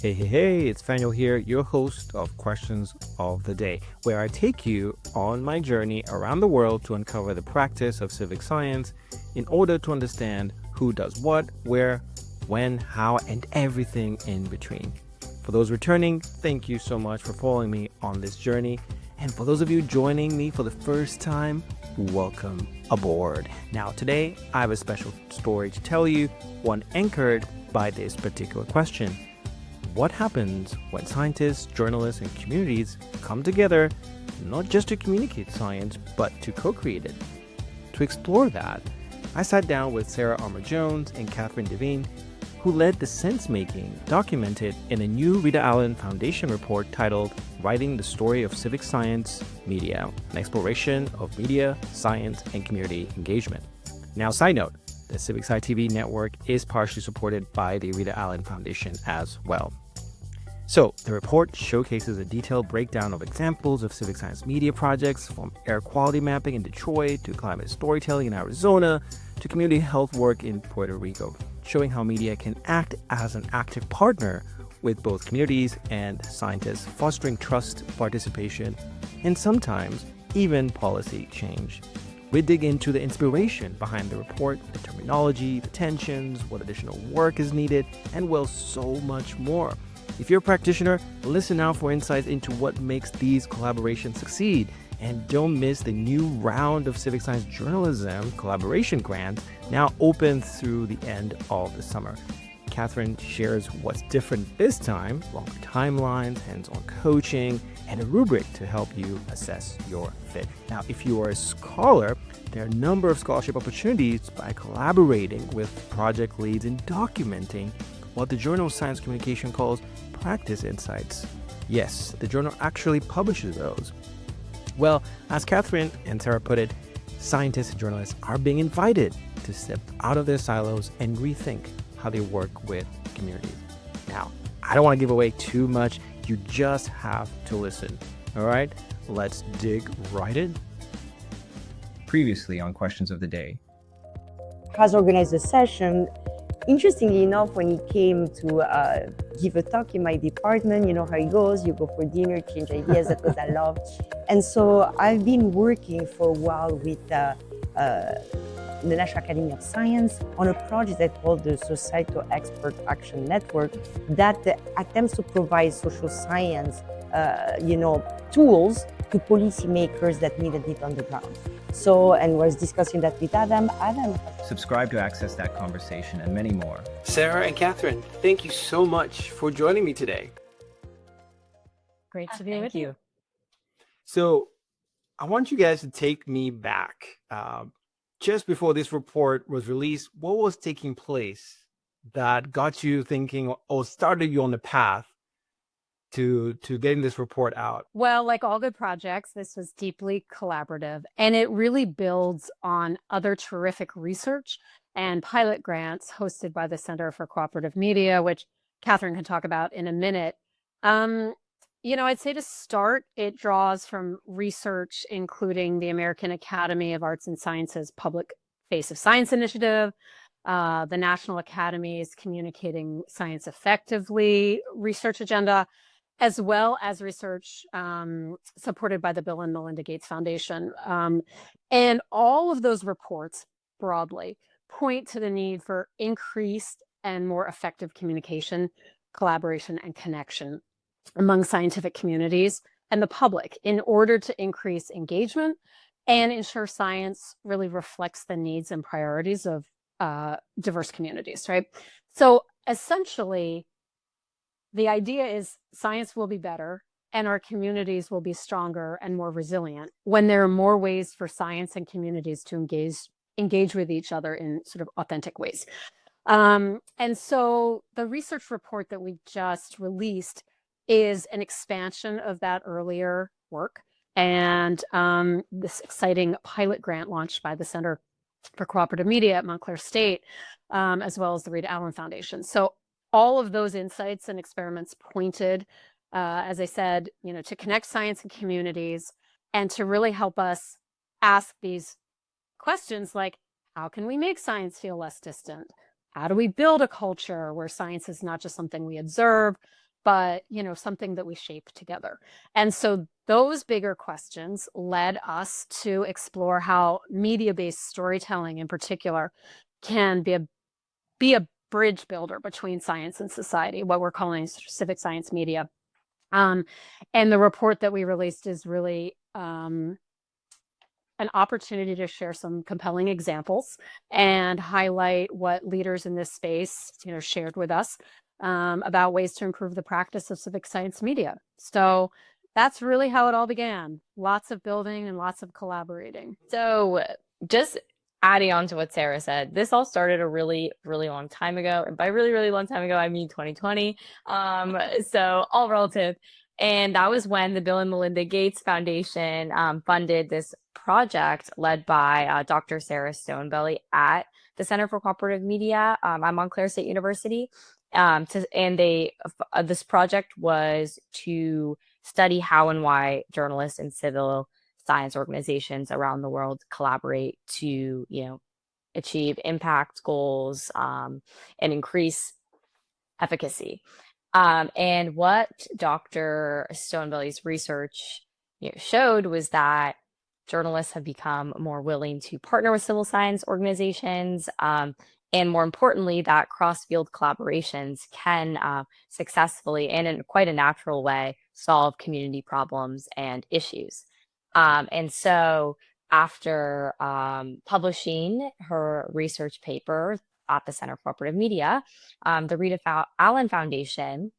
Hey, it's Fanuel here, your host of Questions of the Day, where I take you on my journey around the world to uncover the practice of civic science in order to understand who does what, where, when, how, and everything in between. For those returning, thank you so much for following me on this journey. And for those of you joining me for the first time, welcome aboard. Now, today, I have a special story to tell you, one anchored by this particular question. What happens when scientists, journalists, and communities come together not just to communicate science, but to co-create it? To explore that, I sat down with Sarah Armour-Jones and Devine, who led the sense-making documented in a new Rita Allen Foundation report titled Writing the Story of Civic Science Media, an exploration of media, science, and community engagement. Now, side note, the Civic Sci TV network is partially supported by the Rita Allen Foundation as well. So, the report showcases a detailed breakdown of examples of civic science media projects, from air quality mapping in Detroit to climate storytelling in Arizona to community health work in Puerto Rico, showing how media can act as an active partner with both communities and scientists, fostering trust, participation, and sometimes even policy change. We dig into the inspiration behind the report, the terminology, the tensions, what additional work is needed, and well, so much more. If you're a practitioner, listen now for insights into what makes these collaborations succeed. And don't miss the new round of civic science journalism collaboration grants now open through the end of the summer. Catherine shares what's different this time, longer timelines, hands-on coaching, and a rubric to help you assess your fit. Now, if you are a scholar, there are a number of scholarship opportunities by collaborating with project leads in documenting what the Journal of Science Communication calls practice insights. Yes, the journal actually publishes those. Well, as Catherine and Sarah put it, scientists and journalists are being invited to step out of their silos and rethink how they work with communities. Now, I don't want to give away too much. You just have to listen. All right, let's dig right in. Previously on Questions of the Day. Has organized a session. Interestingly enough, when he came to give a talk in my department, you know how it goes, you go for dinner, change ideas, that was I love. And so I've been working for a while with the National Academy of Science on a project that's called the Societal Expert Action Network that attempts to provide social science, tools to policymakers that needed it on the ground. So, and was discussing that with Adam. Subscribe to access that conversation and many more. Sarah and Catherine, thank you so much for joining me today. Great to be with you. So I want you guys to take me back. Just before this report was released, what was taking place that got you thinking or started you on the path to getting this report out? Well, like all good projects, this was deeply collaborative, and it really builds on other terrific research and pilot grants hosted by the Center for Cooperative Media, which Catherine can talk about in a minute. I'd say to start, it draws from research, including the American Academy of Arts and Sciences Public Face of Science Initiative, the National Academy's Communicating Science Effectively research agenda, as well as research supported by the Bill and Melinda Gates Foundation. And all of those reports broadly point to the need for increased and more effective communication, collaboration, and connection among scientific communities and the public in order to increase engagement and ensure science really reflects the needs and priorities of diverse communities, right? So essentially, the idea is science will be better and our communities will be stronger and more resilient when there are more ways for science and communities to engage with each other in sort of authentic ways. And so the research report that we just released is an expansion of that earlier work and this exciting pilot grant launched by the Center for Cooperative Media at Montclair State, as well as the Rita Allen Foundation. So all of those insights and experiments pointed, as I said, to connect science and communities and to really help us ask these questions like, how can we make science feel less distant? How do we build a culture where science is not just something we observe, but, something that we shape together. And so those bigger questions led us to explore how media-based storytelling in particular can be a bridge builder between science and society, what we're calling civic science media. And the report that we released is really an opportunity to share some compelling examples and highlight what leaders in this space, shared with us about ways to improve the practice of civic science media. So that's really how it all began. Lots of building and lots of collaborating. So just adding on to what Sarah said, this all started a really, really long time ago. And by really, really long time ago, I mean 2020. So all relative. And that was when the Bill and Melinda Gates Foundation funded this project led by Dr. Sarah Stonebelly at the Center for Cooperative Media at Montclair State University. This project was to study how and why journalists and civil science organizations around the world collaborate to, achieve impact goals and increase efficacy. And what Dr. Stonebelly's research showed was that journalists have become more willing to partner with civil science organizations, and more importantly, that cross-field collaborations can successfully and in quite a natural way solve community problems and issues. And so after publishing her research paper at the Center for Cooperative Media, the Rita Allen Foundation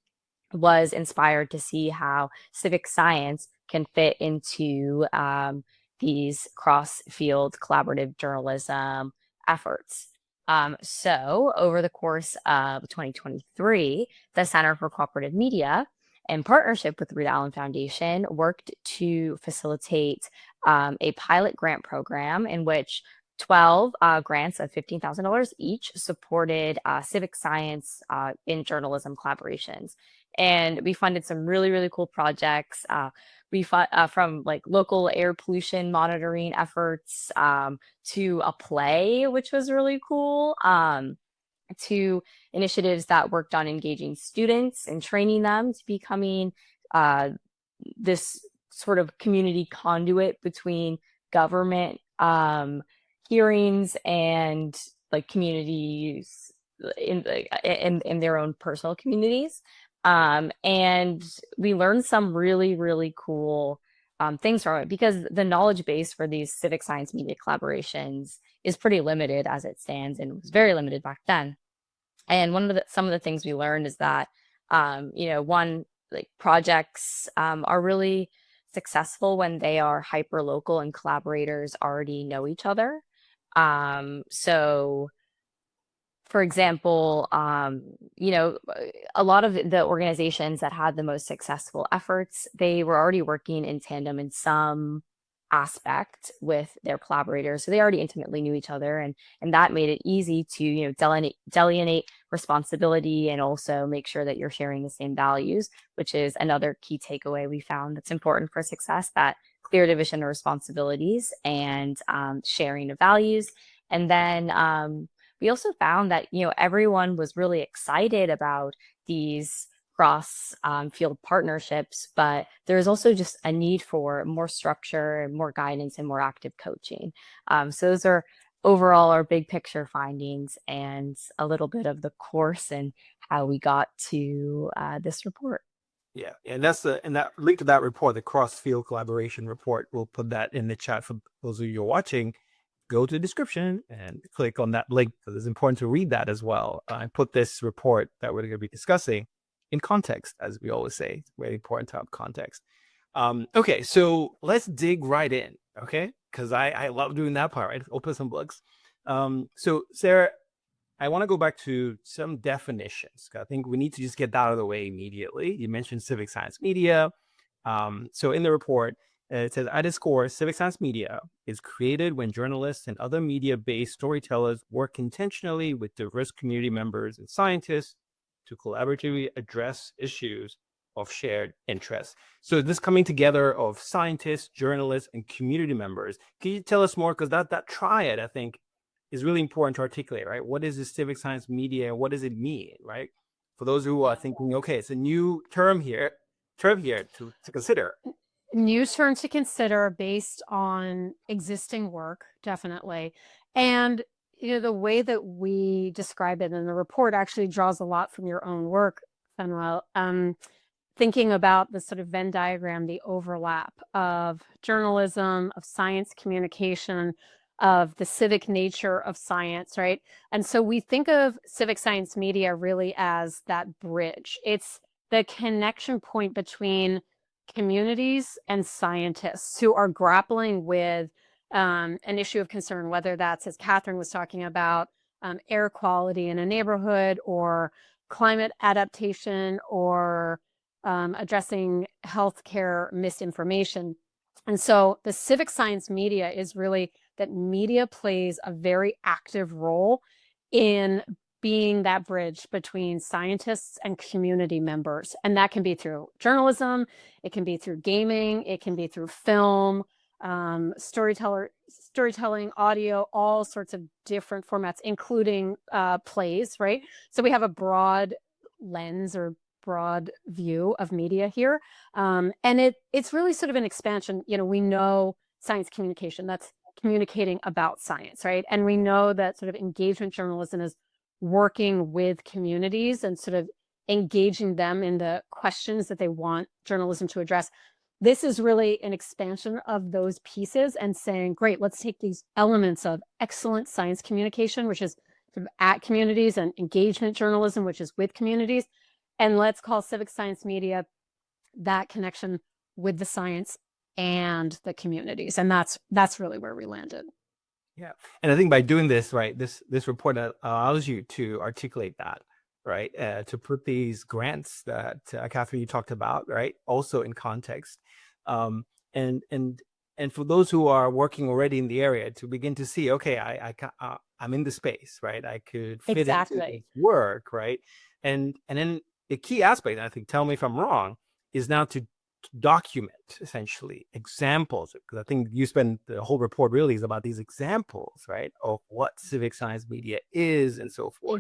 was inspired to see how civic science can fit into these cross-field collaborative journalism efforts. So over the course of 2023, the Center for Cooperative Media, in partnership with the Rita Allen Foundation, worked to facilitate a pilot grant program in which 12 grants of $15,000 each supported civic science in journalism collaborations. And we funded some really, really cool projects. We from like local air pollution monitoring efforts to a play, which was really cool, to initiatives that worked on engaging students and training them to becoming this sort of community conduit between government hearings and like communities in their own personal communities. And we learned some really, really cool things from it, because the knowledge base for these civic science media collaborations is pretty limited as it stands, and was very limited back then. And some of the things we learned is that, projects are really successful when they are hyper local and collaborators already know each other. So for example, a lot of the organizations that had the most successful efforts, they were already working in tandem in some aspect with their collaborators. So they already intimately knew each other, and that made it easy to, delineate responsibility and also make sure that you're sharing the same values, which is another key takeaway we found that's important for success, that clear division of responsibilities and sharing of values. And then we also found that, everyone was really excited about these cross field partnerships, but there's also just a need for more structure and more guidance and more active coaching. So those are overall our big picture findings and a little bit of the course and how we got to this report. Yeah, and that link to that report, the cross field collaboration report. We'll put that in the chat for those of you who are watching. Go to the description and click on that link, because it's important to read that as well. I put this report that we're going to be discussing in context, as we always say. It's very important to have context. Okay, so let's dig right in, okay? Because I love doing that part, right? Open some books. So Sarah, I want to go back to some definitions. I think we need to just get that out of the way immediately. You mentioned civic science media. So in the report, it says, at its core, civic science media is created when journalists and other media-based storytellers work intentionally with diverse community members and scientists to collaboratively address issues of shared interest. So this coming together of scientists, journalists, and community members. Can you tell us more? Because that triad, I think, is really important to articulate, right? What is the civic science media, and what does it mean, right? for those who are thinking, okay, it's a new term here to consider. New term to consider based on existing work, definitely. And the way that we describe it in the report actually draws a lot from your own work, Fanuel. Thinking about the sort of Venn diagram, the overlap of journalism, of science communication, of the civic nature of science, right? And so we think of civic science media really as that bridge. It's the connection point between communities and scientists who are grappling with an issue of concern, whether that's, as Catherine was talking about, air quality in a neighborhood, or climate adaptation, or addressing healthcare misinformation. And so the civic science media is really that media plays a very active role in being that bridge between scientists and community members. And that can be through journalism, it can be through gaming, it can be through film, storytelling, audio, all sorts of different formats, including plays, right? So we have a broad lens or broad view of media here. And it's really sort of an expansion. We know science communication, that's communicating about science, right? And we know that sort of engagement journalism is working with communities and sort of engaging them in the questions that they want journalism to address. This is really an expansion of those pieces and saying, great, let's take these elements of excellent science communication, which is sort of at communities, and engagement journalism, which is with communities, and let's call civic science media that connection with the science and the communities. And that's really where we landed. Yeah. And I think by doing this, right, this report allows you to articulate that, right, to put these grants that Catherine, you talked about, right, also in context. And for those who are working already in the area to begin to see, okay, I'm in the space, right, I could fit into this work, right. And then the key aspect, I think, tell me if I'm wrong, is now to document essentially examples, because I think you spend the whole report really is about these examples, right, of what civic science media is and so forth.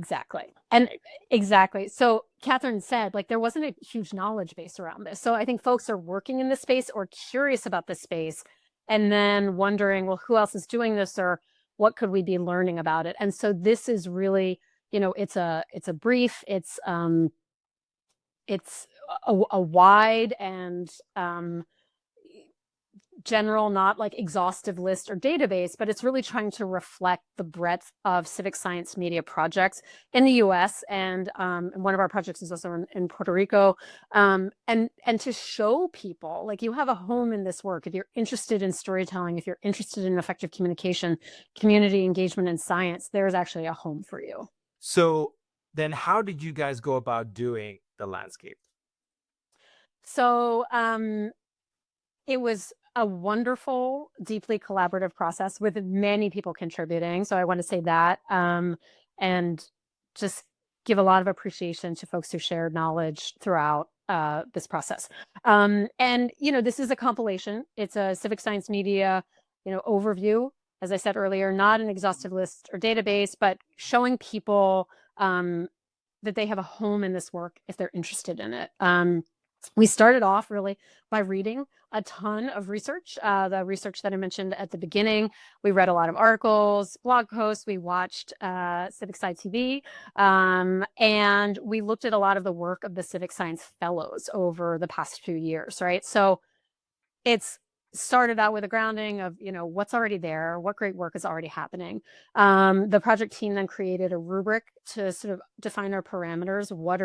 Exactly. So Catherine said, there wasn't a huge knowledge base around this. So I think folks are working in this space or curious about this space and then wondering, well, who else is doing this, or what could we be learning about it? And so this is really, it's a brief, it's a wide and general, not exhaustive list or database, but it's really trying to reflect the breadth of civic science media projects in the US. And one of our projects is also in Puerto Rico. And to show people, you have a home in this work. If you're interested in storytelling, if you're interested in effective communication, community engagement, and science, there's actually a home for you. So then how did you guys go about doing the landscape? So it was a wonderful, deeply collaborative process with many people contributing. So I want to say that, and just give a lot of appreciation to folks who shared knowledge throughout this process. And, this is a compilation. It's a civic science media, overview. As I said earlier, not an exhaustive list or database, but showing people that they have a home in this work if they're interested in it. We started off really by reading a ton of research, the research that I mentioned at the beginning. We read a lot of articles, blog posts, we watched Civic Sci TV, and we looked at a lot of the work of the Civic Science Fellows over the past few years, right? So it's started out with a grounding of, what's already there, what great work is already happening. The project team then created a rubric to sort of define our parameters. What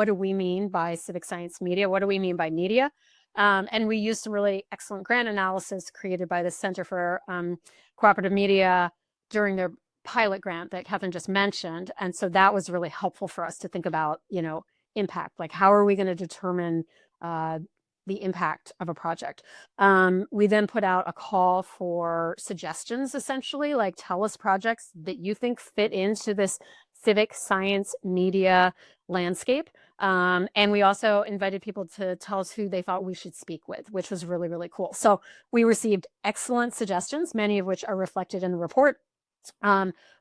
do we mean by civic science media? What do we mean by media? And we used some really excellent grant analysis created by the Center for Cooperative Media during their pilot grant that Catherine just mentioned. And so that was really helpful for us to think about, impact, how are we going to determine the impact of a project. We then put out a call for suggestions, essentially, tell us projects that you think fit into this civic science media landscape. And we also invited people to tell us who they thought we should speak with, which was really, really cool. So we received excellent suggestions, many of which are reflected in the report.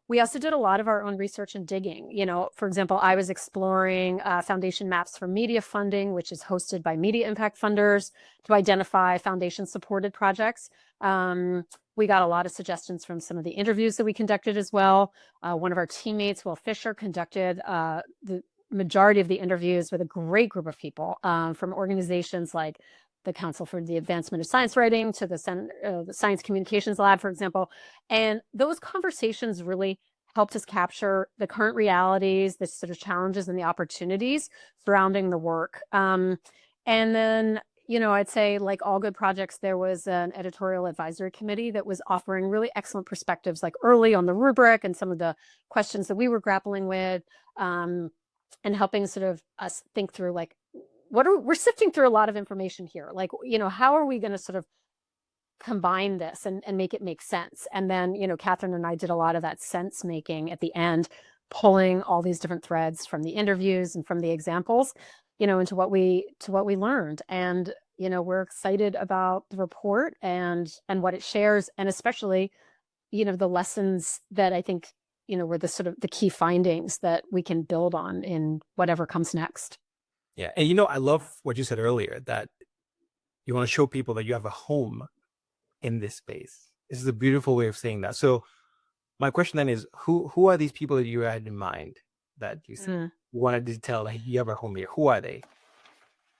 we also did a lot of our own research and digging. For example, I was exploring foundation maps for media funding, which is hosted by media impact funders, to identify foundation supported projects. We got a lot of suggestions from some of the interviews that we conducted as well. One of our teammates, Will Fisher, conducted the majority of the interviews with a great group of people from organizations like the Council for the Advancement of Science Writing to the Science Communications Lab, for example. And those conversations really helped us capture the current realities, the sort of challenges and the opportunities surrounding the work. And then, I'd say, like all good projects, there was an editorial advisory committee that was offering really excellent perspectives, like early on the rubric and some of the questions that we were grappling with, and helping sort of us think through, like, we're sifting through a lot of information here. Like, how are we going to sort of combine this and make it make sense? And then, Catherine and I did a lot of that sense making at the end, pulling all these different threads from the interviews and from the examples, into what we learned. And, we're excited about the report and what it shares, and especially, the lessons that I think, were the sort of the key findings that we can build on in whatever comes next. Yeah. And I love what you said earlier, that you want to show people that you have a home in this space. This is a beautiful way of saying that. So my question then is, who are these people that you had in mind that you wanted to tell, like, you have a home here? Who are they?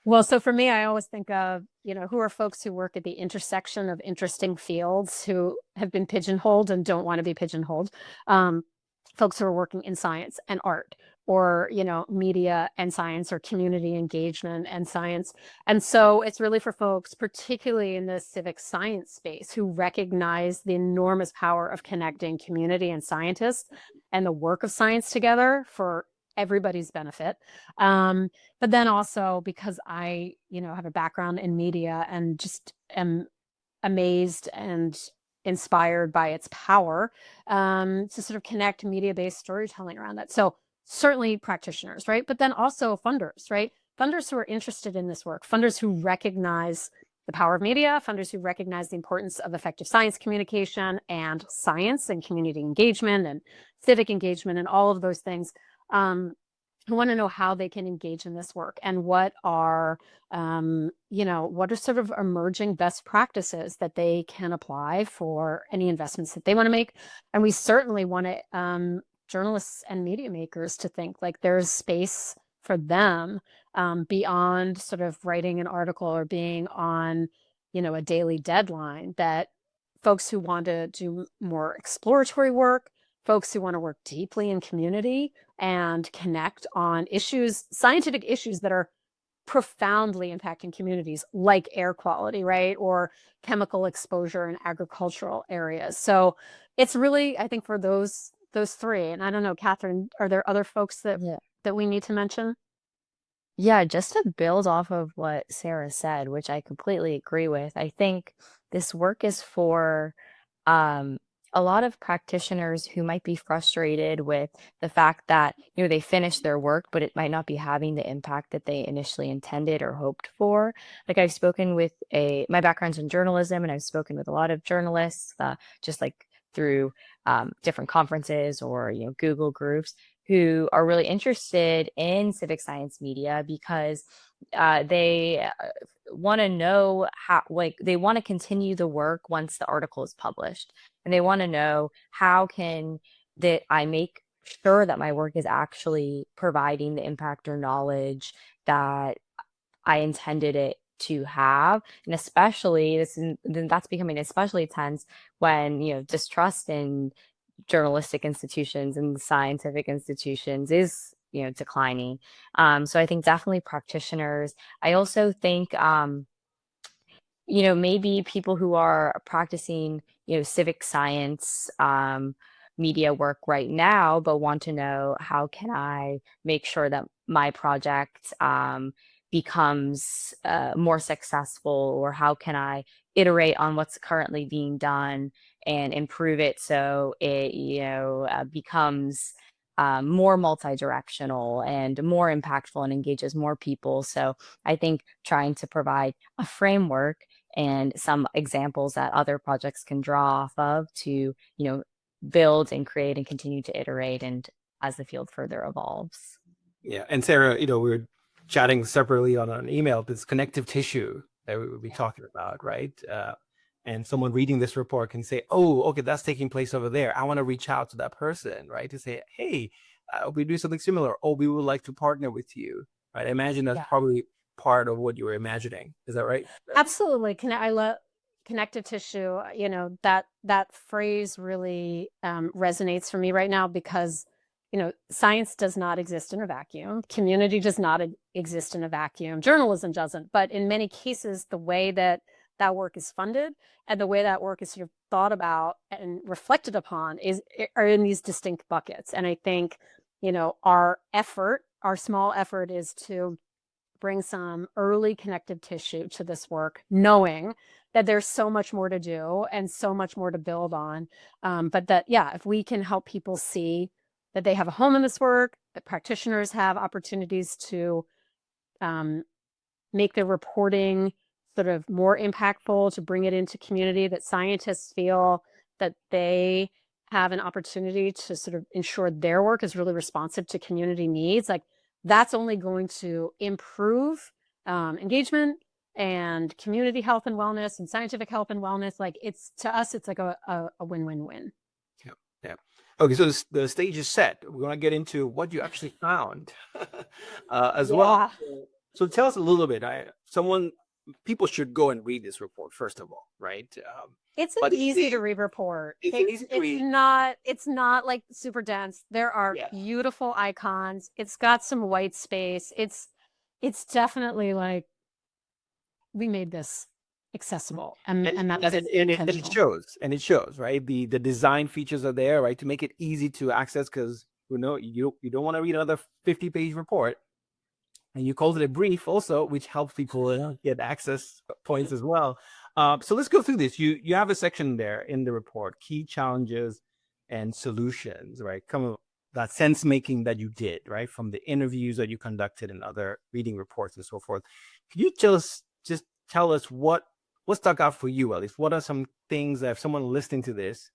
Well, so for me, I always think of, who are folks who work at the intersection of interesting fields, who have been pigeonholed and don't want to be pigeonholed. Folks who are working in science and art, or, media and science, or community engagement and science. And so it's really for folks, particularly in the civic science space, who recognize the enormous power of connecting community and scientists and the work of science together for everybody's benefit. But then also because I, have a background in media and just am amazed and inspired by its power, to sort of connect media-based storytelling around that. So certainly practitioners, right? But then also funders, right? Funders who are interested in this work, funders who recognize the power of media, funders who recognize the importance of effective science communication and science and community engagement and civic engagement and all of those things, who want to know how they can engage in this work, and what are sort of emerging best practices that they can apply for any investments that they want to make. And we certainly want to, journalists and media makers, to think like there's space for them, beyond sort of writing an article or being on, a daily deadline, that folks who want to do more exploratory work, folks who want to work deeply in community and connect on issues, scientific issues that are profoundly impacting communities, like air quality, right? Or chemical exposure in agricultural areas. So it's really, I think, for those three. And I don't know, Catherine, are there other folks that we need to mention? Yeah, just to build off of what Sarah said, which I completely agree with, I think this work is for um, a lot of practitioners who might be frustrated with the fact that, they finish their work, but it might not be having the impact that they initially intended or hoped for. Like, I've spoken with my background's in journalism, and I've spoken with a lot of journalists, just like through different conferences or, Google groups, who are really interested in civic science media because they want to know how, like, they want to continue the work once the article is published, and they want to know how can that I make sure that my work is actually providing the impact or knowledge that I intended it to have. And especially then that's becoming especially tense when, distrust in journalistic institutions and scientific institutions is, declining. So I think definitely practitioners. I also think maybe people who are practicing, civic science media work right now, but want to know, how can I make sure that my project becomes more successful, or how can I iterate on what's currently being done and improve it so it becomes more multi-directional and more impactful and engages more people. So I think trying to provide a framework and some examples that other projects can draw off of to build and create and continue to iterate and as the field further evolves. Yeah. And Sarah, we were chatting separately on an email, this connective tissue that we would be talking about, right? And someone reading this report can say, oh, okay, that's taking place over there. I want to reach out to that person, right? To say, hey, we do something similar. Oh, we would like to partner with you, right? I imagine that's probably part of what you were imagining. Is that right? Absolutely. I love connective tissue. That phrase really resonates for me right now because, science does not exist in a vacuum. Community does not exist in a vacuum. Journalism doesn't. But in many cases, the way that work is funded and the way that work is sort of thought about and reflected upon are in these distinct buckets. And I think, our small effort is to bring some early connective tissue to this work, knowing that there's so much more to do and so much more to build on. But that, if we can help people see that they have a home in this work, that practitioners have opportunities to make their reporting sort of more impactful, to bring it into community, that scientists feel that they have an opportunity to sort of ensure their work is really responsive to community needs, like that's only going to improve engagement and community health and wellness and scientific health and wellness. Like it's like a win-win-win. Yeah. Okay, so the stage is set. We're going to get into what you actually found as well. So tell us a little bit. People should go and read this report first of all, right? It's an easy to read report. It's not like super dense. There are beautiful icons. It's got some white space. It's definitely like we made this accessible, and it shows, right? The design features are there, right, to make it easy to access, because you don't want to read another 50-page report. And you called it a brief also, which helps people get access points as well. So let's go through this. You have a section there in the report, key challenges and solutions, right? That sense making that you did, right? From the interviews that you conducted and other reading reports and so forth. Could you just tell us what stuck out for you, at least? What are some things that if someone listening to this,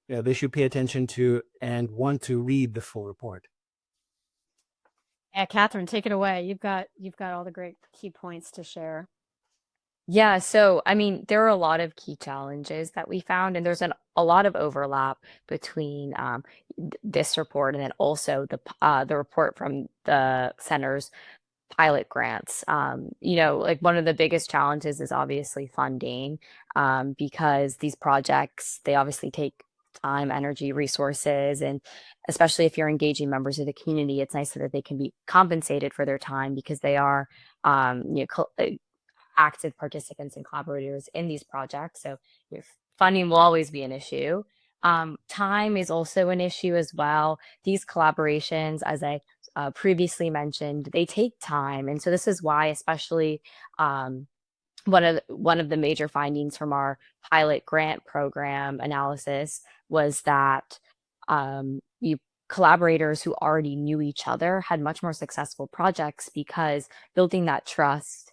they should pay attention to and want to read the full report? Yeah, Catherine, take it away. You've got all the great key points to share. Yeah, so I mean, there are a lot of key challenges that we found, and there's a lot of overlap between this report and then also the report from the center's pilot grants. Like one of the biggest challenges is obviously funding, because these projects, they obviously take time, energy, resources, and especially if you're engaging members of the community, it's nice that they can be compensated for their time because they are active participants and collaborators in these projects. So funding will always be an issue. Time is also an issue as well. These collaborations, as I previously mentioned, they take time. And so this is why, especially one of the major findings from our pilot grant program analysis was that collaborators who already knew each other had much more successful projects, because building that trust,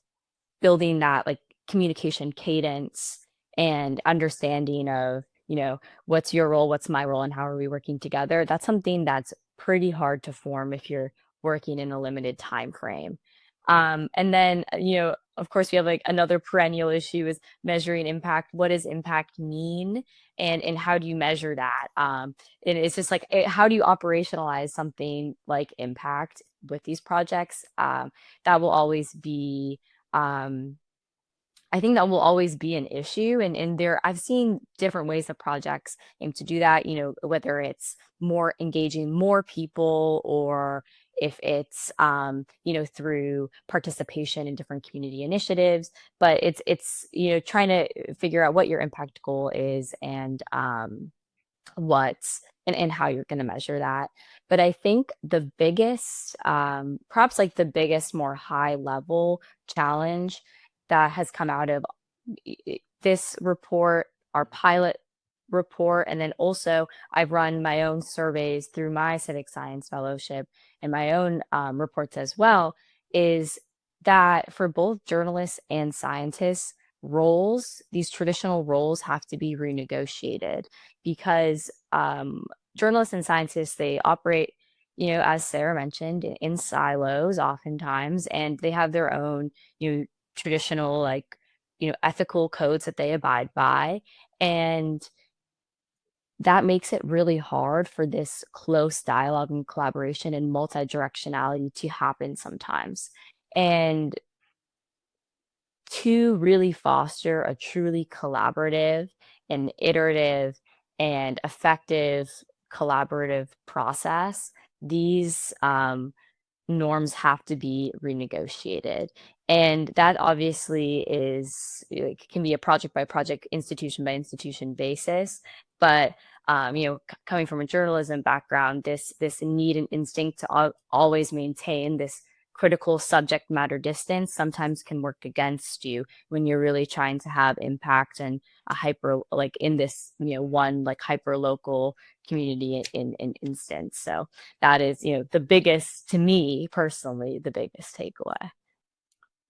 building that like communication cadence and understanding of, what's your role, what's my role, and how are we working together, that's something that's pretty hard to form if you're working in a limited time frame. And then, of course, we have like another perennial issue is measuring impact. What does impact mean? And how do you measure that? And it's just like, how do you operationalize something like impact with these projects? That will always be, I think that will always be an issue. And I've seen different ways that projects aim to do that, whether it's more engaging more people, or if it's, through participation in different community initiatives. But it's trying to figure out what your impact goal is and and how you're going to measure that. But I think the biggest, perhaps like the biggest, more high level challenge that has come out of this report, our pilot report, and then also I've run my own surveys through my civic science fellowship and my own reports as well, is that for both journalists and scientists, these traditional roles have to be renegotiated, because journalists and scientists, they operate, as Sarah mentioned, in silos oftentimes, and they have their own, traditional, like, ethical codes that they abide by. And that makes it really hard for this close dialogue and collaboration and multi-directionality to happen sometimes. And to really foster a truly collaborative and iterative and effective collaborative process, these norms have to be renegotiated. And that obviously is, can be a project by project, institution by institution basis. But coming from a journalism background, this need and instinct to always maintain this critical subject matter distance sometimes can work against you when you're really trying to have impact and a hyper, like in this, one like hyper local community in instance. So that is, the biggest, to me personally, the biggest takeaway.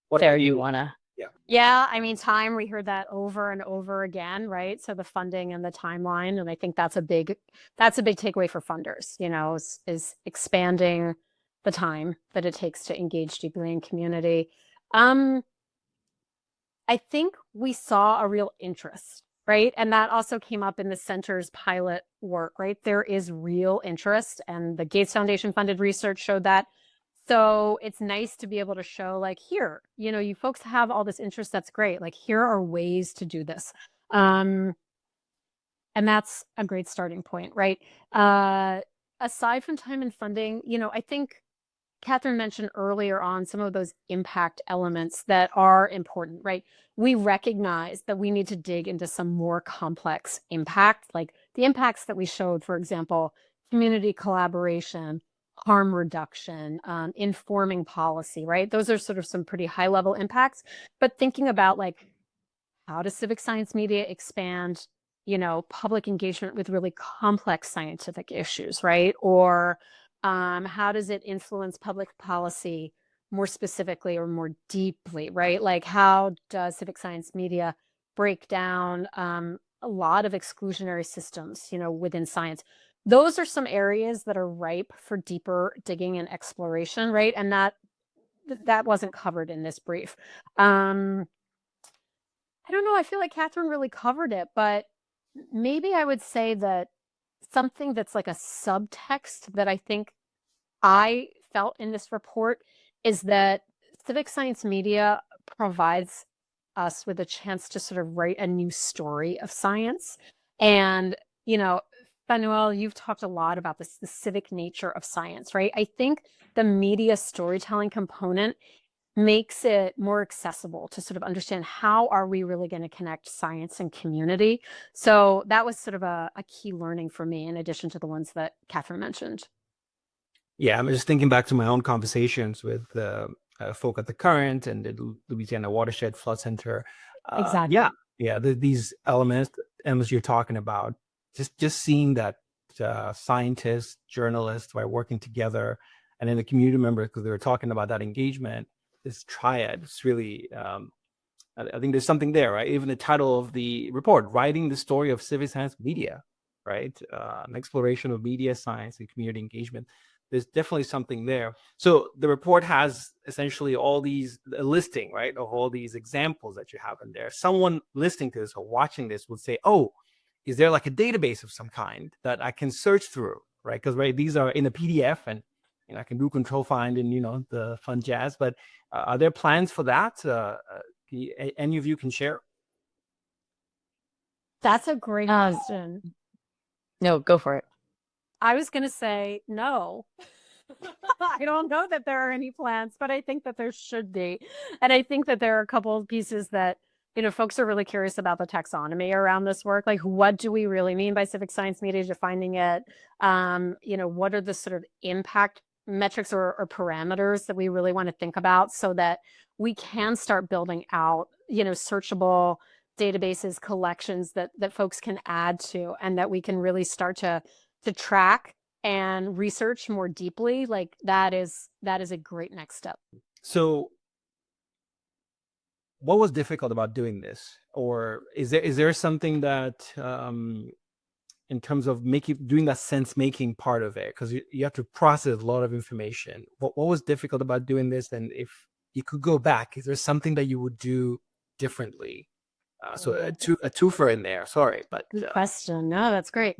What Sarah, about you you? wanna? Yeah, I mean, time, we heard that over and over again, right? So the funding and the timeline, and I think that's a big takeaway for funders, is expanding the time that it takes to engage deeply in community. I think we saw a real interest, right? And that also came up in the center's pilot work, right? There is real interest, and the Gates Foundation funded research showed that. So it's nice to be able to show, like, here, you folks have all this interest. That's great. Like, here are ways to do this. And that's a great starting point, right? Aside from time and funding, I think Catherine mentioned earlier on some of those impact elements that are important, right? We recognize that we need to dig into some more complex impact, like the impacts that we showed, for example, community collaboration, harm reduction, informing policy, right? Those are sort of some pretty high level impacts. But thinking about, like, how does civic science media expand, public engagement with really complex scientific issues, right? Or how does it influence public policy more specifically or more deeply, right? Like, how does civic science media break down a lot of exclusionary systems, within science? Those are some areas that are ripe for deeper digging and exploration, right? And that wasn't covered in this brief. I don't know. I feel like Catherine really covered it, but maybe I would say that something that's like a subtext that I think I felt in this report is that civic science media provides us with a chance to sort of write a new story of science. And, Fanuel, you've talked a lot about the civic nature of science, right? I think the media storytelling component makes it more accessible to sort of understand how are we really going to connect science and community. So that was sort of a key learning for me, in addition to the ones that Catherine mentioned. Yeah, I'm just thinking back to my own conversations with folk at the Current and the Louisiana Watershed Flood Center. Exactly. These elements you're talking about, just seeing that scientists, journalists, right, working together, and then the community members, because they were talking about that engagement, this triad. It's really, I think there's something there, right? Even the title of the report, Writing the Story of Civic Science Media, right? An exploration of media science and community engagement. There's definitely something there. So the report has essentially a listing, right, of all these examples that you have in there. Someone listening to this or watching this would say, oh, is there like a database of some kind that I can search through, right? Because, right, these are in a PDF, and I can do control find and the fun jazz. But are there plans for that? Any of you can share? That's a great question. No, go for it. I was going to say no. I don't know that there are any plans, but I think that there should be. And I think that there are a couple of pieces that, folks are really curious about the taxonomy around this work. Like, what do we really mean by civic science media, defining it? What are the sort of impact metrics or parameters that we really want to think about, so that we can start building out, searchable databases, collections that folks can add to, and that we can really start to track and research more deeply. Like, that is a great next step. So what was difficult about doing this? Or is there something that in terms of doing that sense making part of it, because you have to process a lot of information. What was difficult about doing this, and if you could go back, is there something that you would do differently? So a twofer in there. Sorry, but Good question. No, that's great.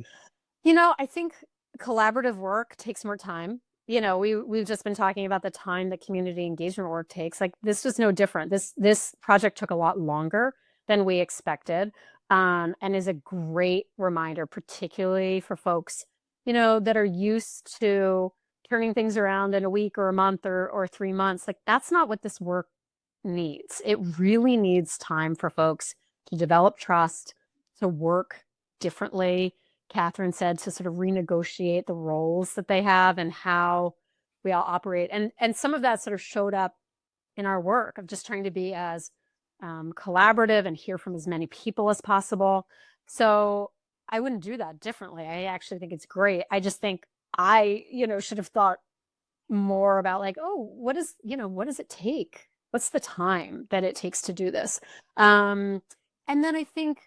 You know, I think collaborative work takes more time. You know, we've just been talking about the time that community engagement work takes. Like this was no different. This project took a lot longer than we expected, and is a great reminder, particularly for folks, you know, that are used to turning things around in a week or a month or 3 months. Like that's not what this work needs. It really needs time for folks to develop trust, to work differently. Catherine said, to sort of renegotiate the roles that they have and how we all operate. And some of that sort of showed up in our work of just trying to be as collaborative and hear from as many people as possible. So I wouldn't do that differently. I actually think it's great. I just think I, you know, should have thought more about like, oh, what does it take? What's the time that it takes to do this? And then I think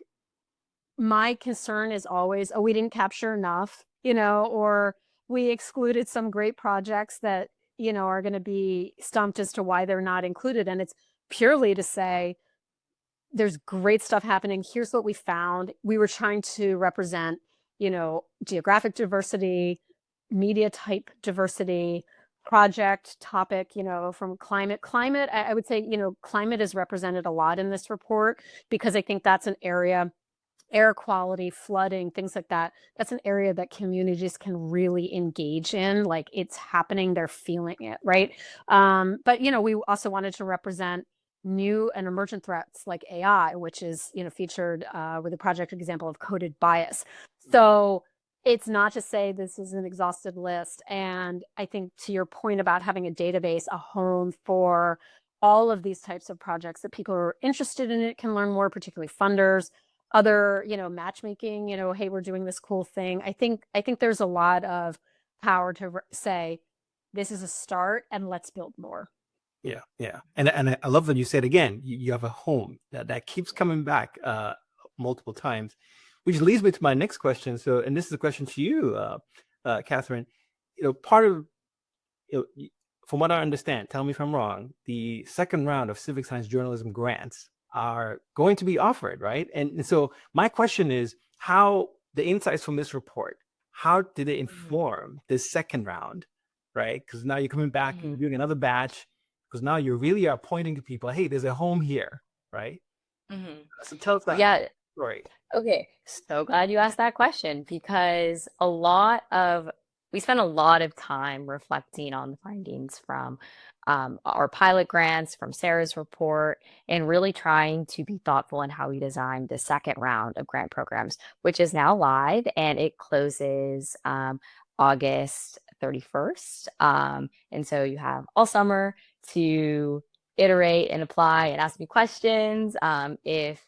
my concern is always, oh, we didn't capture enough, you know, or we excluded some great projects that, you know, are going to be stumped as to why they're not included. And it's purely to say, there's great stuff happening. Here's what we found. We were trying to represent, you know, geographic diversity, media type diversity, project topic, you know, from climate. I would say, you know, climate is represented a lot in this report because I think that's an area, air quality, flooding, things like that. That's an area that communities can really engage in. Like it's happening, they're feeling it, right? But, you know, we also wanted to represent new and emergent threats like AI, which is, you know, featured with a project example of coded bias. So it's not to say this is an exhaustive list. And I think to your point about having a database, a home for all of these types of projects that people who are interested in it can learn more, particularly funders, other, you know, matchmaking, you know, hey, we're doing this cool thing. I think there's a lot of power to say, this is a start and let's build more. Yeah. And I love that you said again, you have a home that keeps coming back multiple times, which leads me to my next question. So, and this is a question to you, Catherine. You know, part of, you know, from what I understand, tell me if I'm wrong, the second round of civic science journalism grants are going to be offered, right? And so my question is, how the insights from this report, how did it inform this second round, right? Because now you're coming back, you're doing another batch, because now you really are pointing to people, hey, there's a home here, right? So tell us that story. Okay, so glad you asked that question because we spent a lot of time reflecting on the findings from our pilot grants, from Sarah's report, and really trying to be thoughtful in how we designed the second round of grant programs, which is now live and it closes August 31st. And so you have all summer to iterate and apply and ask me questions if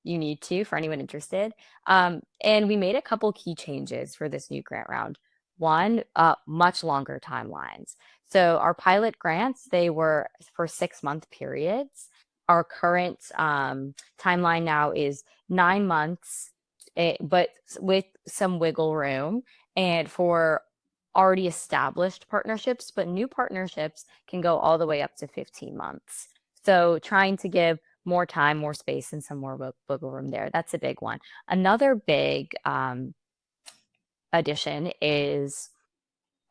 you need to, for anyone interested. And we made a couple key changes for this new grant round. One, much longer timelines. So our pilot grants, they were for 6-month periods. Our current timeline now is 9 months, but with some wiggle room. And for already established partnerships, but new partnerships can go all the way up to 15 months. So trying to give more time, more space, and some more wiggle room there. That's a big one. Another big addition is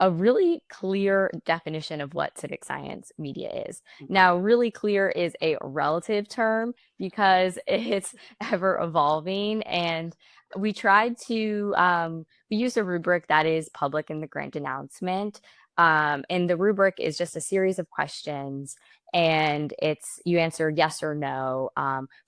a really clear definition of what civic science media is. Now, really clear is a relative term because it's ever evolving. And we tried to, we use a rubric that is public in the grant announcement. And the rubric is just a series of questions and you answer yes or no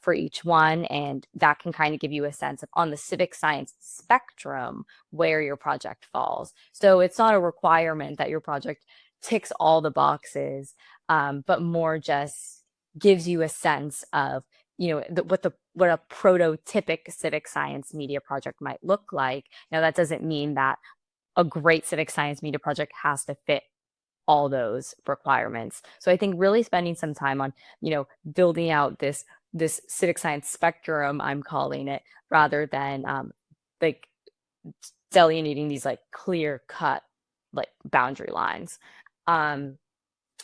for each one. And that can kind of give you a sense of on the civic science spectrum where your project falls. So it's not a requirement that your project ticks all the boxes, but more just gives you a sense of, you know, what a prototypic civic science media project might look like. Now, that doesn't mean that a great civic science media project has to fit all those requirements. So I think really spending some time on, you know, building out this civic science spectrum, I'm calling it, rather than like delineating these like clear cut like boundary lines.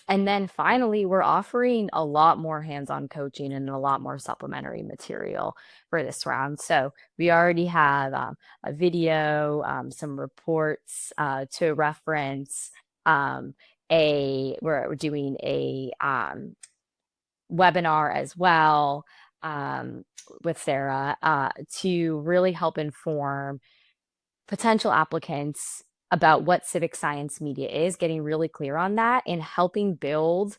And then finally, we're offering a lot more hands-on coaching and a lot more supplementary material for this round. So we already have a video, some reports to reference. We're doing a webinar as well with Sarah to really help inform potential applicants about what civic science media is, getting really clear on that, and helping build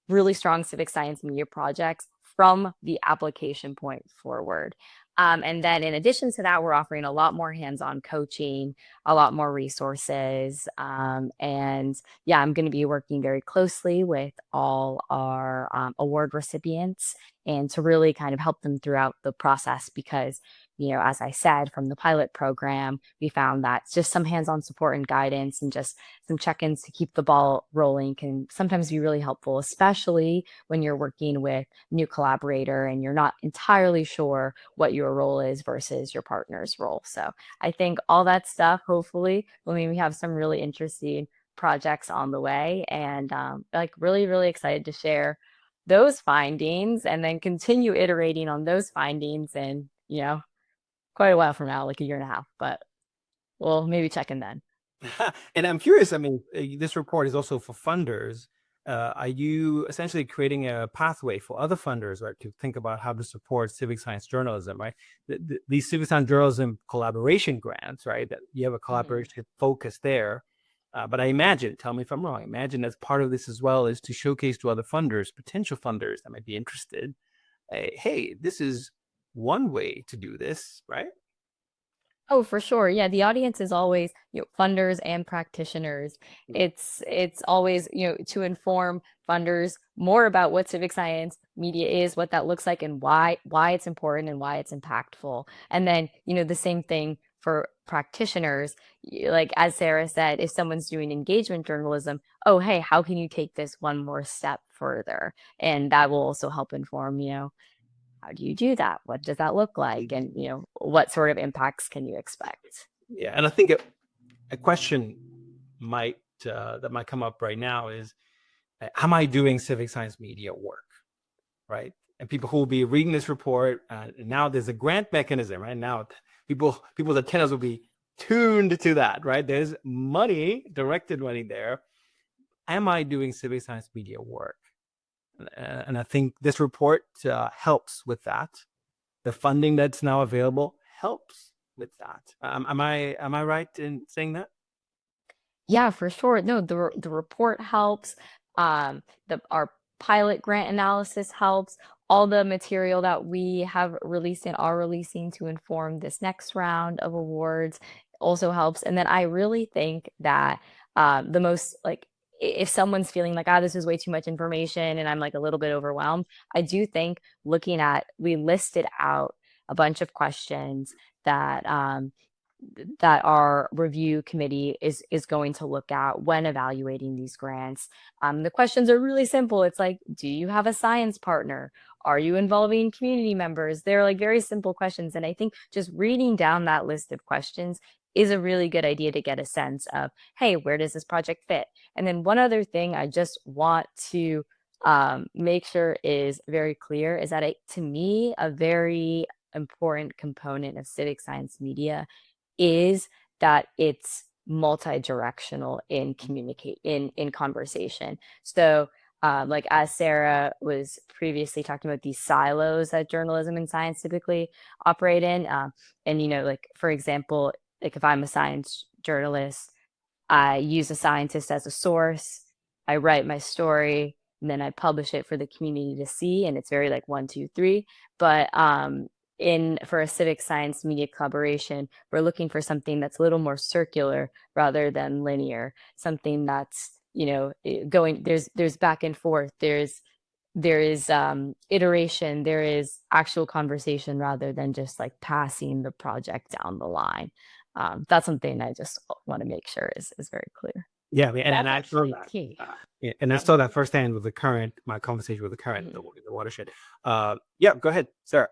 really strong civic science media projects from the application point forward. And then in addition to that, we're offering a lot more hands-on coaching, a lot more resources. And yeah, I'm going to be working very closely with all our award recipients and to really kind of help them throughout the process because as I said, from the pilot program, we found that just some hands-on support and guidance and just some check-ins to keep the ball rolling can sometimes be really helpful, especially when you're working with a new collaborator and you're not entirely sure what your role is versus your partner's role. So I think all that stuff, hopefully, will mean we have some really interesting projects on the way and really, really excited to share those findings and then continue iterating on those findings and, quite a while from now, like a year and a half, but we'll maybe check in then. And I'm curious, I mean, this report is also for funders. Are you essentially creating a pathway for other funders, right, to think about how to support civic science journalism, right? These civic science journalism collaboration grants, right, that you have a collaboration focus there. But I imagine, tell me if I'm wrong, imagine as part of this as well is to showcase to other funders, potential funders that might be interested, hey, this is one way to do this, right? Oh, for sure. Yeah, the audience is always, funders and practitioners. It's always, to inform funders more about what civic science media is, what that looks like, and why it's important and why it's impactful. And then, the same thing for practitioners. Like as Sarah said, if someone's doing engagement journalism, oh, hey, how can you take this one more step further? And that will also help inform, how do you do that? What does that look like? And, what sort of impacts can you expect? Yeah, and I think a question that might come up right now is, am I doing civic science media work, right? And people who will be reading this report, now there's a grant mechanism, right? Now people's attendance will be tuned to that, right? There's directed money there. Am I doing civic science media work? And I think this report helps with that. The funding that's now available helps with that. Am I right in saying that? Yeah, for sure. No, the report helps. Our pilot grant analysis helps. All the material that we have released and are releasing to inform this next round of awards also helps. And then I really think that the most if someone's feeling like, this is way too much information and I'm like a little bit overwhelmed, I do think we listed out a bunch of questions that our review committee is going to look at when evaluating these grants. The questions are really simple. It's like, do you have a science partner? Are you involving community members? They're like very simple questions. And I think just reading down that list of questions is a really good idea to get a sense of, hey, where does this project fit? And then one other thing I just want to make sure is very clear is that to me, a very important component of civic science media is that it's multi-directional in conversation. So as Sarah was previously talking about these silos that journalism and science typically operate in. And, for example, if I'm a science journalist, I use a scientist as a source, I write my story, and then I publish it for the community to see. And it's very 1, 2, 3. But for a civic science media collaboration, we're looking for something that's a little more circular rather than linear, something that's, there's back and forth, there is iteration, there is actual conversation rather than just passing the project down the line. That's something I just want to make sure is very clear. Yeah, and I saw that. Key. And I saw that firsthand with my conversation with the current, the watershed. Yeah, go ahead, Sarah.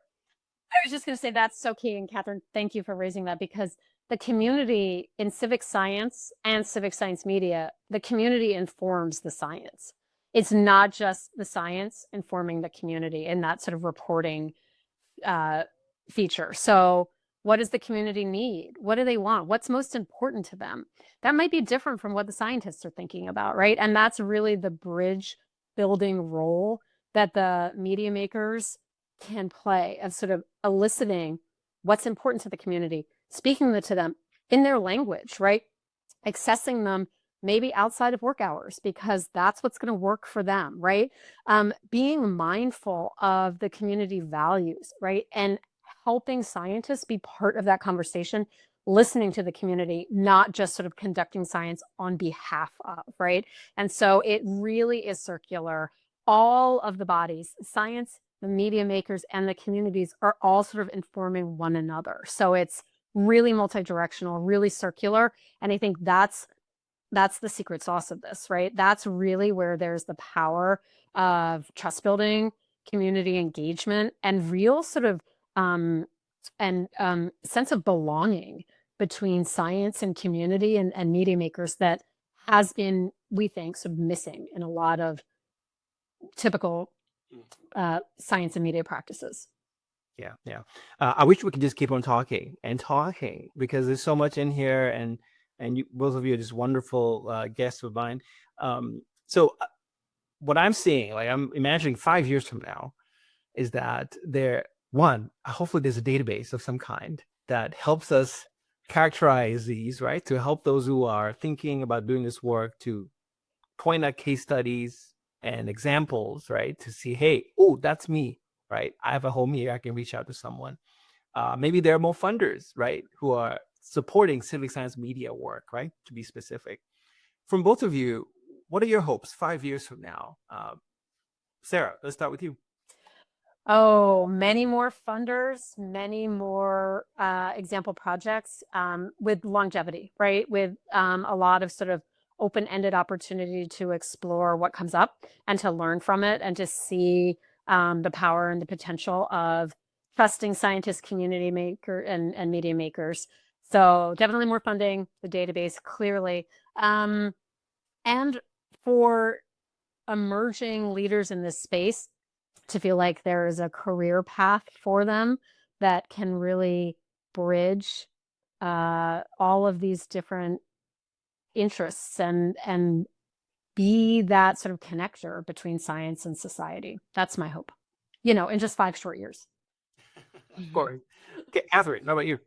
I was just going to say that's so key. And Catherine, thank you for raising that because the community in civic science and civic science media, the community informs the science. It's not just the science informing the community in that sort of reporting feature. So what does the community need? What do they want? What's most important to them? That might be different from what the scientists are thinking about, right? And that's really the bridge building role that the media makers can play of sort of eliciting what's important to the community, speaking to them in their language, right? Accessing them maybe outside of work hours because that's what's going to work for them, right? Being mindful of the community values, right? And helping scientists be part of that conversation, listening to the community, not just sort of conducting science on behalf of, right? And so it really is circular. All of the bodies, science, the media makers, and the communities are all sort of informing one another. So it's really multi-directional, really circular. And I think that's the secret sauce of this, right? That's really where there's the power of trust building, community engagement, and real sort of sense of belonging between science and community and media makers that has been, we think, sort of missing in a lot of typical science and media practices. Yeah. I wish we could just keep on talking because there's so much in here, and you, both of you are just wonderful guests of mine. So what I'm seeing, like I'm imagining 5 years from now, is that hopefully there's a database of some kind that helps us characterize these, right? To help those who are thinking about doing this work to point at case studies and examples, right? To see, hey, oh, that's me, right? I have a home here. I can reach out to someone. Maybe there are more funders, right, who are supporting civic science media work, right? To be specific. From both of you, what are your hopes 5 years from now? Sarah, let's start with you. Oh, many more funders, many more example projects with longevity, right? With a lot of sort of open-ended opportunity to explore what comes up and to learn from it and to see the power and the potential of trusting scientists, community maker, and media makers. So definitely more funding, the database clearly. And for emerging leaders in this space to feel like there is a career path for them that can really bridge all of these different interests and be that sort of connector between science and society. That's my hope, in just 5 short years. Of course. Okay, Catherine, how about you?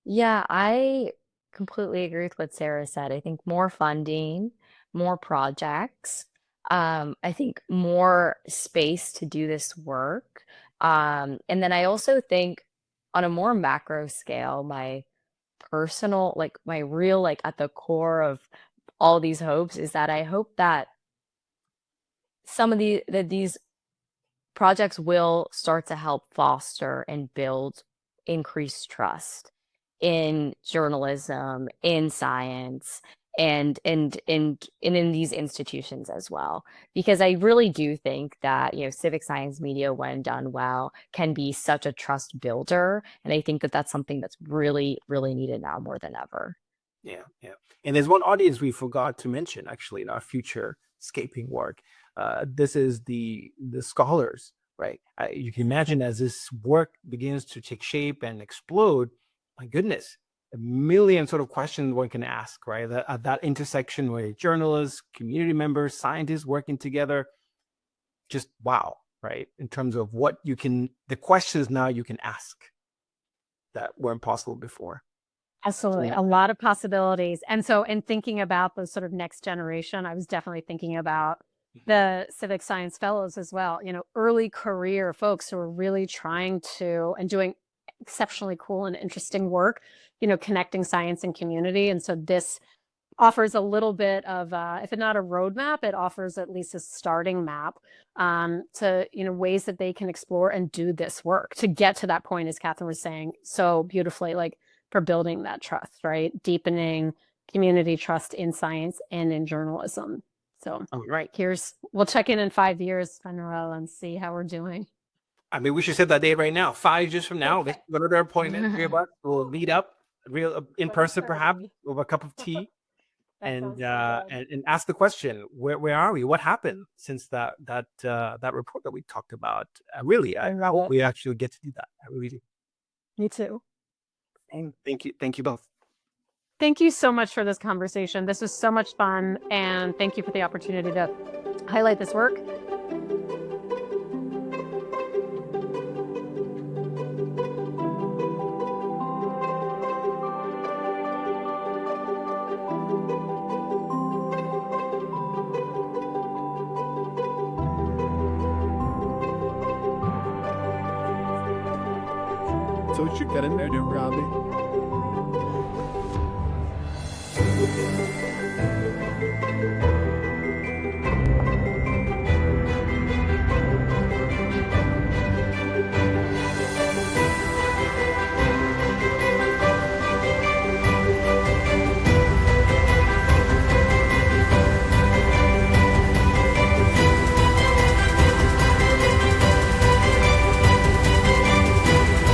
Yeah, I completely agree with what Sarah said. I think more funding, more projects, I think more space to do this work. And then I also think on a more macro scale, my personal, like my real, like at the core of all these hopes is that I hope that some of these projects will start to help foster and build increased trust in journalism, in science, and in these institutions as well. Because I really do think that, civic science media, when done well, can be such a trust builder. And I think that that's something that's really, really needed now more than ever. Yeah. And there's one audience we forgot to mention actually in our future scaping work. This is the scholars, right? You can imagine as this work begins to take shape and explode, my goodness, a million sort of questions one can ask, right? At that intersection where journalists, community members, scientists working together, just wow, right? In terms of the questions now you can ask that weren't possible before. Absolutely. Yeah. A lot of possibilities. And so in thinking about the sort of next generation, I was definitely thinking about the civic science fellows as well, early career folks who are really trying to and doing exceptionally cool and interesting work, connecting science and community. And so this offers a little bit of, if it's not a roadmap, it offers at least a starting map to, ways that they can explore and do this work to get to that point, as Catherine was saying so beautifully, like for building that trust, right? Deepening community trust in science and in journalism. So, right. We'll check in 5 years, Fanuel, and see how we're doing. I mean, we should set that date right now. 5 years from now, let's go to our appointment. 3 of us will meet up real in person, perhaps over a cup of tea, and ask the question: Where are we? What happened since that report that we talked about? Really, I hope we actually get to do that. I really do. Me too. And thank you both. Thank you so much for this conversation. This was so much fun, and thank you for the opportunity to highlight this work. So what you got in there, Robbie?